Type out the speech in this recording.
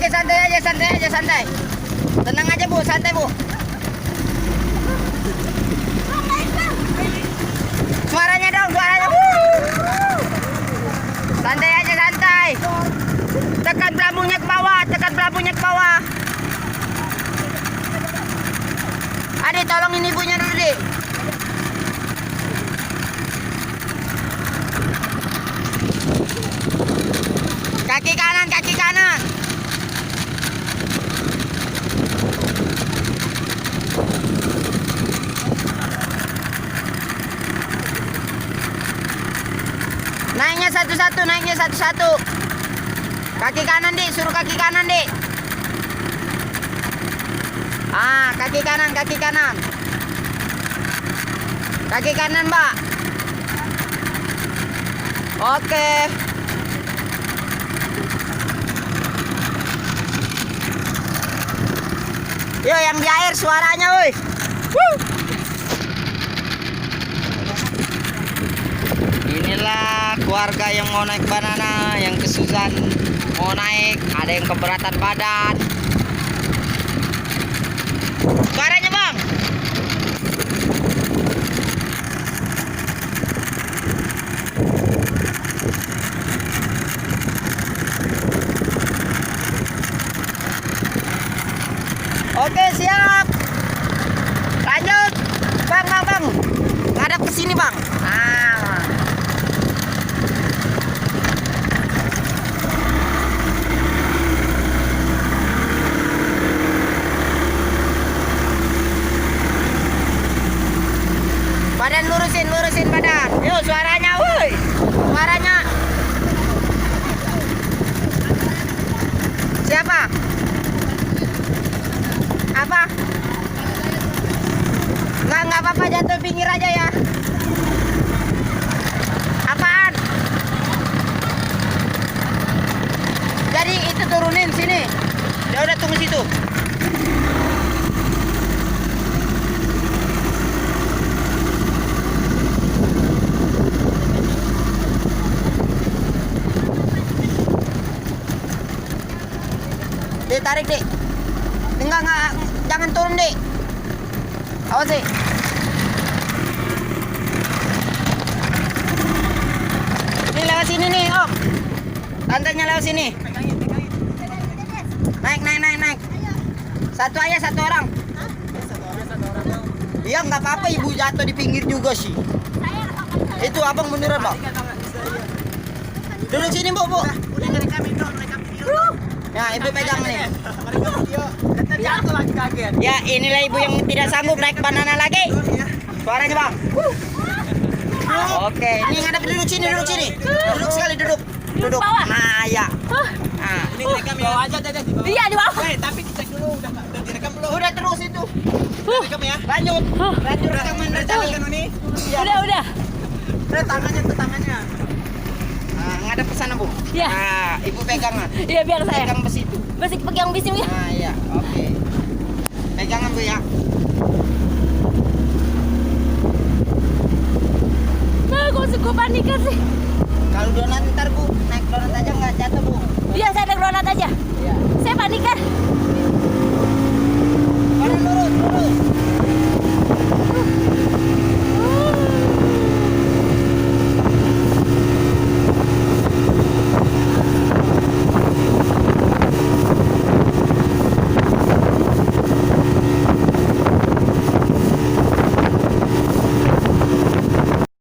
Oke, santai aja, santai. Tenang aja Bu, santai Bu. Suaranya dong, suaranya. Santai aja, santai. Tekan pelabuhnya ke bawah, Adik, tolongin ibunya dulu, Dik. Kaki kanan. Naiknya satu-satu. Kaki kanan, Dik, suruh kaki kanan, Dik. Kaki kanan. Kaki kanan, Mbak. Oke. Yo, yang di air suaranya, woi. Inilah keluarga yang mau naik banana, yang kesusahan mau naik, ada yang keberatan badan. Suaranya, Bang. Oke, siap. Lanjut. Bang. Ngadap ke sini, Bang. Badan lurusin badan. Yuk, suaranya, woi. Suaranya. Siapa? Apa? Enggak apa-apa, jatuh pinggir aja ya. Apaan? Jadi itu turunin sini. Ya udah, tunggu situ. Tarik, Dik. Enggak, jangan turun, Dik. Awas, Dik. Ini lewat sini nih, Om. Tantenya lewat sini. Naik. Satu aja, satu orang. Iya, nggak apa-apa, Ibu jatuh di pinggir juga sih. Itu Abang beneran, Bang. Duduk sini, Bu. Ya, Ibu pegang nih. Jatuh lagi kaget. Ya, inilah Ibu yang tidak sanggup naik banana lagi. Suaranya, Bang. Oke, ini ngadep, duduk sini. Duduk sekali, duduk. Nah, ya. Nah, Ini direkam ya. Bawa aja di bawah. Iya, di bawah. Tapi cek dulu udah direkam belum? udah terus itu. Direkam ya. Lanjut rekaman. Jalan ini. Udah. Tangannya ke tangannya. Nah, ngadep ke sana, Bu. Iya. Nah, Ibu pegang. Iya, biar saya. Pegang besi itu. Pegang besi ya. Nah, iya. Oke. Pegangan, Bu, ya. Nah, kok panik sih. Kalau donat ntar, Bu, naik donat aja nggak jatuh, Bu. Iya, saya naik donat aja.